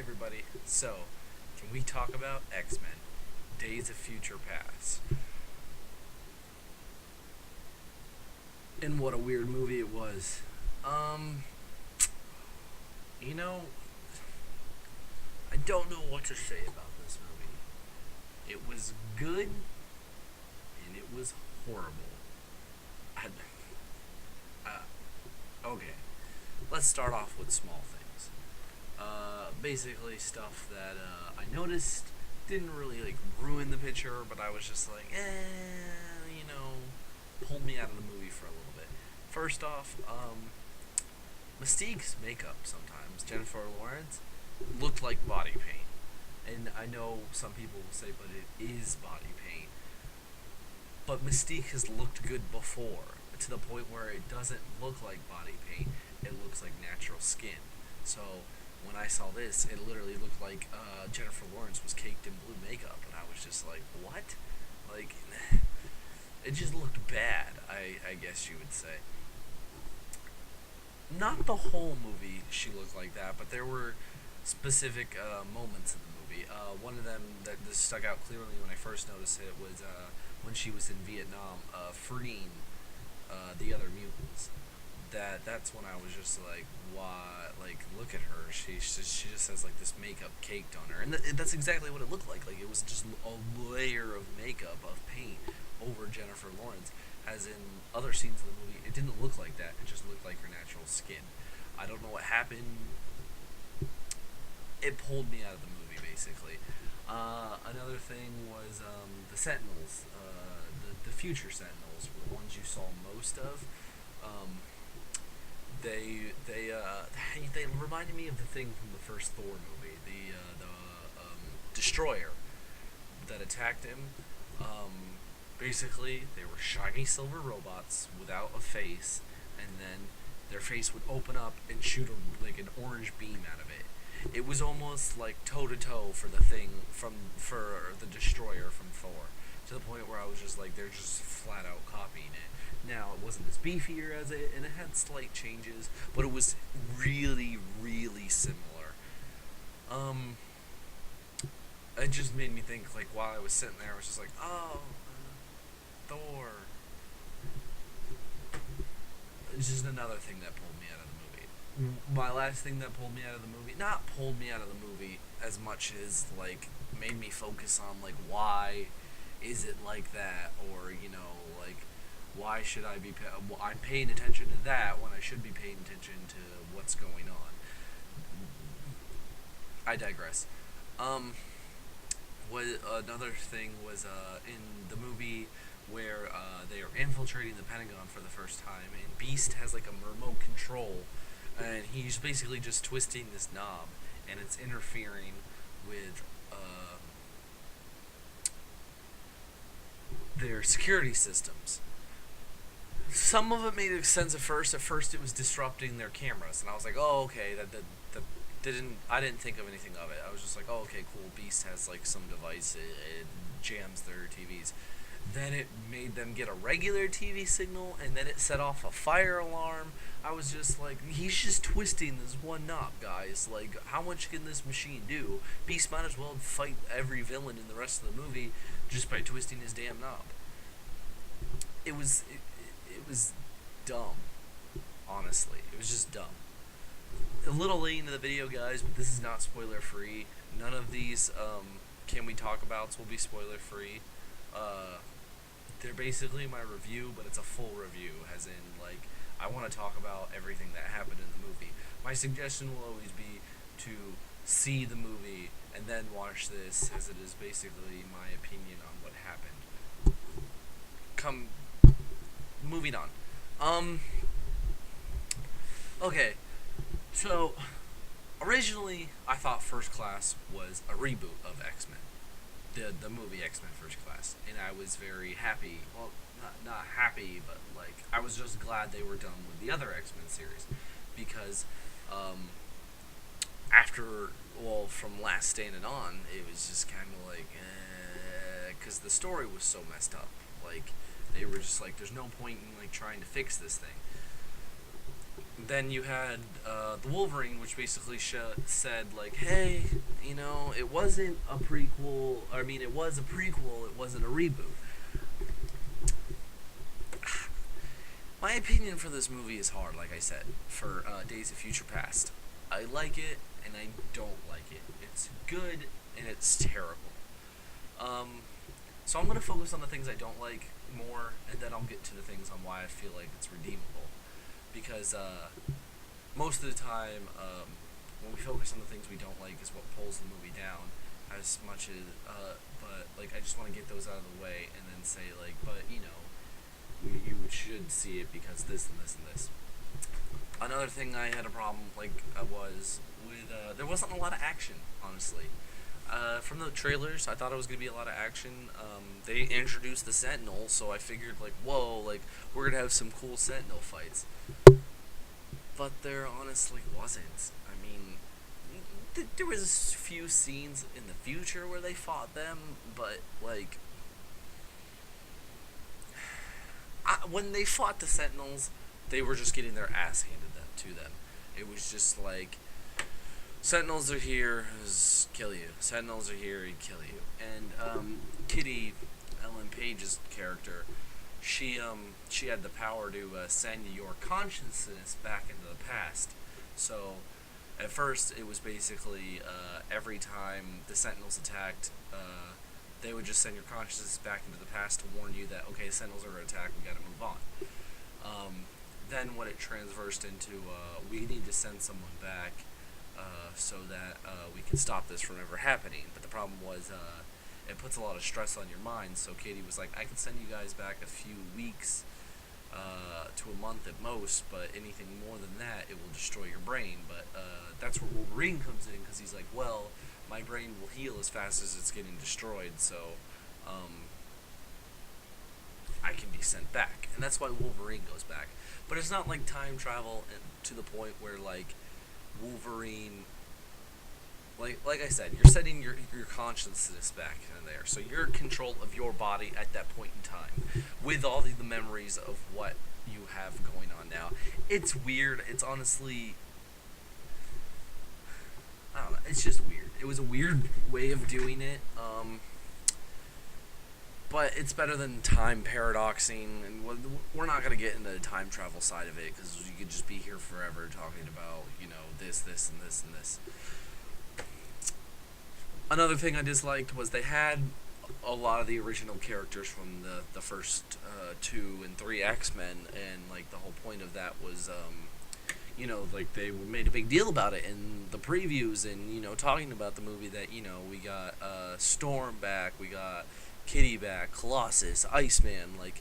everybody. So, can we talk about X-Men? Days of Future Past. And what a weird movie it was. Um, you know, I don't know what to say about this movie. It was good and it was horrible. I, okay, let's start off with small things. Basically stuff that I noticed didn't really like ruin the picture, but I was just like, pulled me out of the movie for a little bit. First off, Mystique's makeup sometimes, Jennifer Lawrence, looked like body paint. And I know some people will say, but it is body paint. But Mystique has looked good before, to the point where it doesn't look like body paint, it looks like natural skin. So when I saw this, it literally looked like Jennifer Lawrence was caked in blue makeup, and I was just like, what? Like, it just looked bad, I guess you would say. Not the whole movie she looked like that, but there were specific moments in the movie. One of them that just stuck out clearly when I first noticed it was when she was in Vietnam, freeing the other mutants. That's when I was just like, why? Like, look at her. She just has like this makeup caked on her, and that's exactly what it looked like. Like, it was just a layer of makeup of paint over Jennifer Lawrence. As in other scenes of the movie, it didn't look like that. It just looked like her natural skin. I don't know what happened. It pulled me out of the movie, basically. Another thing was the Sentinels, the future Sentinels, were the ones you saw most of. Um, they reminded me of the thing from the first Thor movie, the destroyer that attacked him. Basically, they were shiny silver robots without a face, and then their face would open up and shoot like an orange beam out of it. It was almost like toe to toe for the thing for the destroyer from Thor, to the point where I was just like, they're just flat out copying it. Now, it wasn't as beefier as it, and it had slight changes, but it was really, really similar. Um, it just made me think, like, while I was sitting there, I was just like, oh, Thor. It's just another thing that pulled me out of the movie. My last thing that pulled me out of the movie, not pulled me out of the movie as much as, like, made me focus on, like, why is it like that, or, like, why should I be I'm paying attention to that when I should be paying attention to what's going on. I digress. What another thing was in the movie where they are infiltrating the Pentagon for the first time, and Beast has like a remote control, and he's basically just twisting this knob, and it's interfering with their security systems. Some of it made sense at first. At first, it was disrupting their cameras, and I was like, "Oh, okay." That didn't. I didn't think of anything of it. I was just like, "Oh, okay, cool." Beast has like some device. It jams their TVs. Then it made them get a regular TV signal, and then it set off a fire alarm. I was just like, he's just twisting this one knob, guys. Like, how much can this machine do? Beast might as well fight every villain in the rest of the movie just by twisting his damn knob. It was dumb. Honestly, it was just dumb. A little late into the video, guys, but this is not spoiler free. None of these can we talk abouts will be spoiler free. They're basically my review, but it's a full review, as in, like, I want to talk about everything that happened in the movie. My suggestion will always be to see the movie and then watch this, as it is basically my opinion on what happened. Moving on. Okay, so originally I thought First Class was a reboot of X-Men, the movie X-Men First Class, and I was very happy. Well, not happy, but like I was just glad they were done with the other X-Men series, because after from Last Stand and on, it was just kind of like, because the story was so messed up. Like, they were just like, there's no point in like trying to fix this thing. then you had the Wolverine, which basically said like, hey, it wasn't a prequel. I mean, it was a prequel. It wasn't a reboot. My opinion for this movie is hard, like I said, for Days of Future Past. I like it and I don't like it. It's good and it's terrible. Um, so I'm going to focus on the things I don't like more, and then I'll get to the things on why I feel like it's redeemable. Because most of the time, when we focus on the things we don't like is what pulls the movie down as much as, but, like, I just want to get those out of the way and then say, like, but, you should see it because this and this and this. Another thing I had a problem was with there wasn't a lot of action, honestly. From the trailers, I thought it was gonna be a lot of action. They introduced the Sentinels, so I figured like, whoa, like we're gonna have some cool Sentinel fights. But there honestly wasn't. I mean, there was a few scenes in the future where they fought them, but like when they fought the Sentinels, they were just getting their ass handed to them. It was just like, Sentinels are here, kill you. Sentinels are here, kill you. And Kitty, Ellen Page's character, she had the power to send your consciousness back into the past. So at first it was basically every time the Sentinels attacked, they would just send your consciousness back into the past to warn you that, okay, Sentinels are going to attack, we got to move on. Then what it transversed into, we need to send someone back so that we can stop this from ever happening. But the problem was it puts a lot of stress on your mind, so Katie was like, I can send you guys back a few weeks to a month at most, but anything more than that, it will destroy your brain. But that's where Wolverine comes in, because he's like, well, my brain will heal as fast as it's getting destroyed, so I can be sent back. And that's why Wolverine goes back. But it's not like time travel to the point where, like, Wolverine, like I said, you're setting your consciousness back in there, so you're in control of your body at that point in time, with all the memories of what you have going on now. It's weird. It's honestly, I don't know. It's just weird. It was a weird way of doing it. But it's better than time paradoxing, and we're not going to get into the time travel side of it, because you could just be here forever talking about, this, and this, and this. Another thing I disliked was they had a lot of the original characters from the first 2 and 3 X-Men, and, like, the whole point of that was, like, they made a big deal about it in the previews and, talking about the movie that, we got Storm back, we got Kitty back, Colossus, Iceman, like,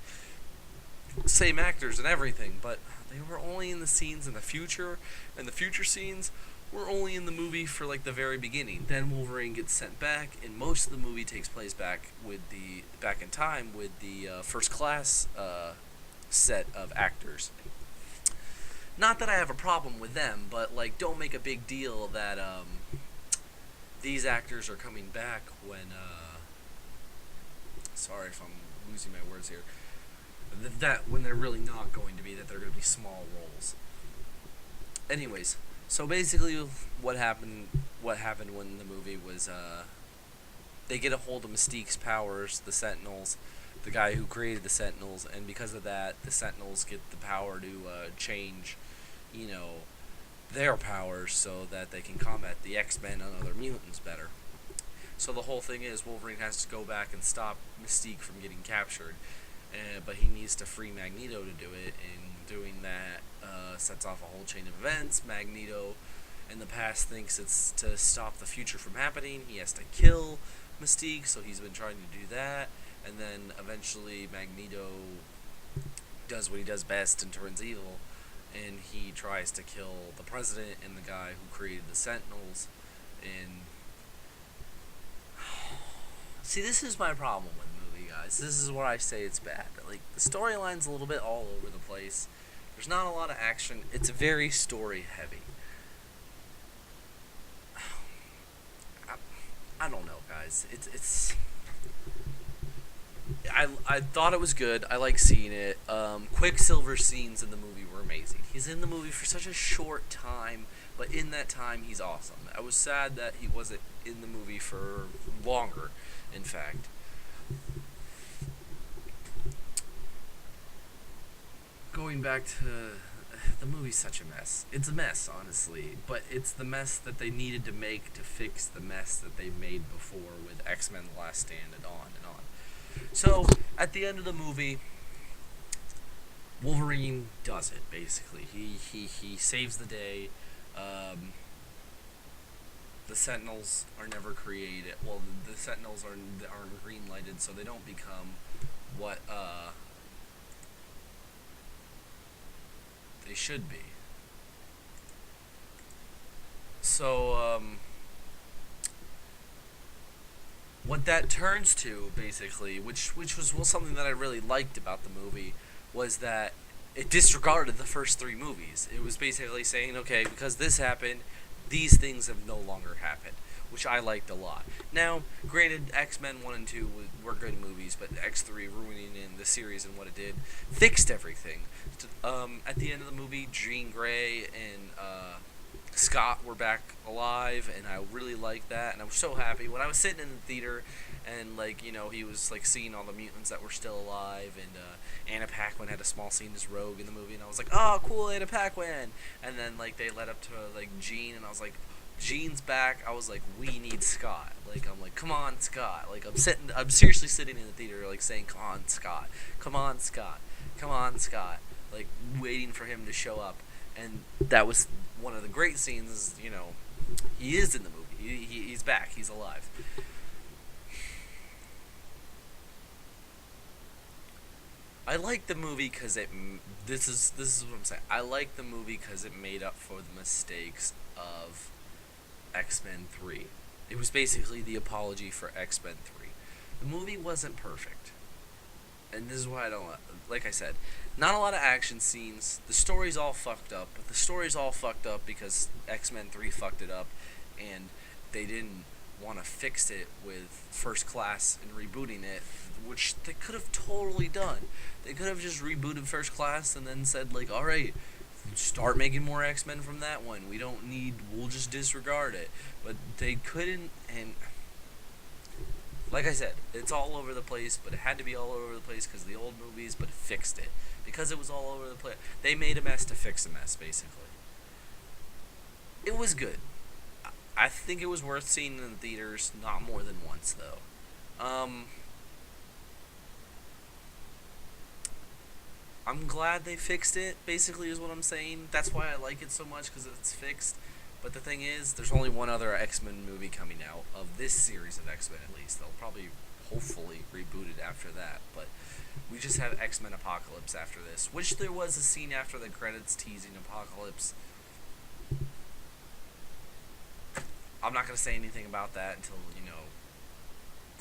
same actors and everything, but they were only in the scenes in the future, and the future scenes were only in the movie for, like, the very beginning. Then Wolverine gets sent back, and most of the movie takes place back in time with the First Class set of actors. Not that I have a problem with them, but, like, don't make a big deal that these actors are coming back when sorry if I'm losing my words here, that when they're really not going to be, that they're going to be small roles. Anyways, so basically what happened when the movie was they get a hold of Mystique's powers, the Sentinels, the guy who created the Sentinels, and because of that, the Sentinels get the power to change, their powers so that they can combat the X-Men and other mutants better. So the whole thing is Wolverine has to go back and stop Mystique from getting captured, but he needs to free Magneto to do it, and doing that sets off a whole chain of events. Magneto in the past thinks it's to stop the future from happening. He has to kill Mystique, so he's been trying to do that, and then eventually Magneto does what he does best and turns evil, and he tries to kill the president and the guy who created the Sentinels, and see, this is my problem with the movie, guys. This is where I say it's bad. Like, the storyline's a little bit all over the place. There's not a lot of action. It's very story heavy. I don't know, guys. It's I thought it was good. I like seeing it. Quicksilver scenes in the movie were amazing. He's in the movie for such a short time, but in that time, he's awesome. I was sad that he wasn't in the movie for longer, in fact. Going back to the movie's such a mess. It's a mess, honestly, but it's the mess that they needed to make to fix the mess that they made before with X-Men: The Last Stand and on and on. So at the end of the movie, Wolverine does it. Basically, he saves the day. Um, the Sentinels are never created. Well, the Sentinels aren't green lighted, so they don't become what they should be. So what that turns to, basically, which was something that I really liked about the movie, was that it disregarded the first three movies. It was basically saying, okay, because this happened, these things have no longer happened, which I liked a lot. Now, granted, X-Men 1 and 2 were good movies, but X3 ruining in the series and what it did fixed everything. At the end of the movie, Jean Grey and Scott were back alive, and I really liked that, and I was so happy when I was sitting in the theater, and like he was like seeing all the mutants that were still alive, and Anna Paquin had a small scene as Rogue in the movie, and I was like, oh, cool, Anna Paquin, and then like they led up to like Jean, and I was like, Jean's back. I was like, we need Scott. Like I'm like, come on, Scott. Like I'm seriously sitting in the theater, like saying, come on, Scott, come on, Scott, come on, Scott, like waiting for him to show up, and that was one of the great scenes. He is in the movie. He's back. He's alive. I like the movie because it. This is what I'm saying. I like the movie because it made up for the mistakes of X-Men 3. It was basically the apology for X-Men 3. The movie wasn't perfect, and this is why I don't like I said, not a lot of action scenes. The story's all fucked up, but the story's all fucked up because X-Men 3 fucked it up, and they didn't want to fix it with First Class and rebooting it, which they could have totally done. They could have just rebooted First Class and then said like, all right, start making more X-Men from that one. We'll just disregard it. But they couldn't, and like I said, it's all over the place, but it had to be all over the place because of the old movies, but it fixed it. Because it was all over the place. They made a mess to fix a mess, basically. It was good. I think it was worth seeing in the theaters, not more than once, though. I'm glad they fixed it, basically, is what I'm saying. That's why I like it so much, because it's fixed. But the thing is, there's only one other X-Men movie coming out, of this series of X-Men at least. They'll probably, hopefully, reboot it after that. But we just have X-Men Apocalypse after this, which there was a scene after the credits teasing Apocalypse. I'm not going to say anything about that until,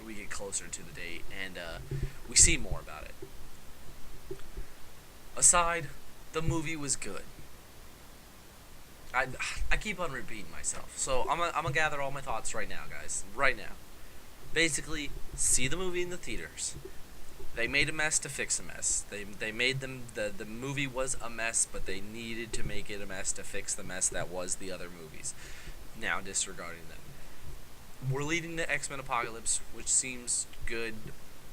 we get closer to the date and we see more about it. Aside, the movie was good. I keep on repeating myself. So I'm going to gather all my thoughts right now, guys. Right now. Basically, see the movie in the theaters. They made a mess to fix a mess. They made them, the movie was a mess, but they needed to make it a mess to fix the mess that was the other movies. Now disregarding them. We're leading to X-Men Apocalypse, which seems good.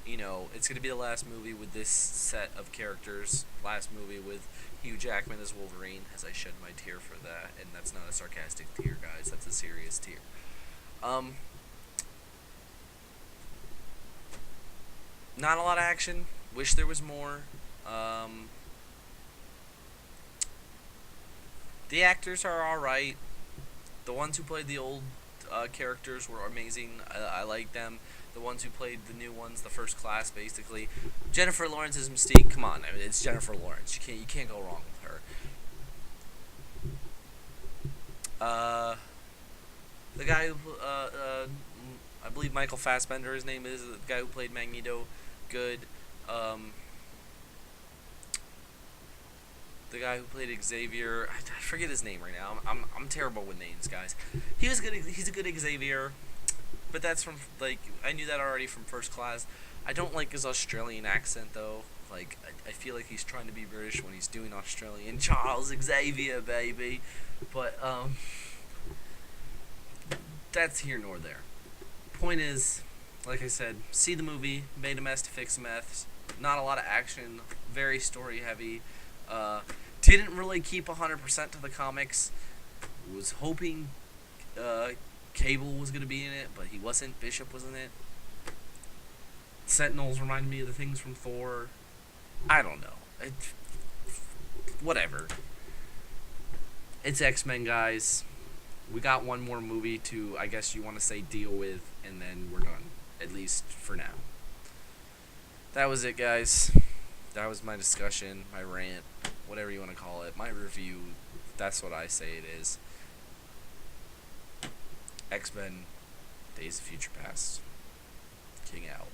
It's going to be the last movie with this set of characters. Last movie with Hugh Jackman as Wolverine, as I shed my tear for that. And that's not a sarcastic tear, guys. That's a serious tear. Not a lot of action. Wish there was more. The actors are alright. The ones who played the old characters were amazing. I like them. The ones who played the new ones, the First Class, basically. Jennifer Lawrence's Mystique. Come on, it's Jennifer Lawrence. You can't go wrong with her. The guy who, I believe Michael Fassbender, his name is, the guy who played Magneto. Good. The guy who played Xavier, I forget his name right now. I'm terrible with names, guys. He's a good Xavier. but that's from like I knew that already from First Class. I don't like his Australian accent though. Like I feel like he's trying to be British when he's doing Australian. Charles Xavier, baby. But that's here nor there. Point is, like I said, see the movie. Made a mess to fix a mess. Not a lot of action. Very story heavy. Uh, didn't really keep 100% to the comics. Was hoping Cable was gonna be in it, but he wasn't. Bishop was in it. Sentinels reminded me of the things from Thor. I don't know. Whatever. It's X-Men, guys. We got one more movie to, I guess you want to say, deal with, and then we're done. At least for now. That was it, guys. That was my discussion, my rant, whatever you want to call it. My review. That's what I say it is. X-Men, Days of Future Past. King out.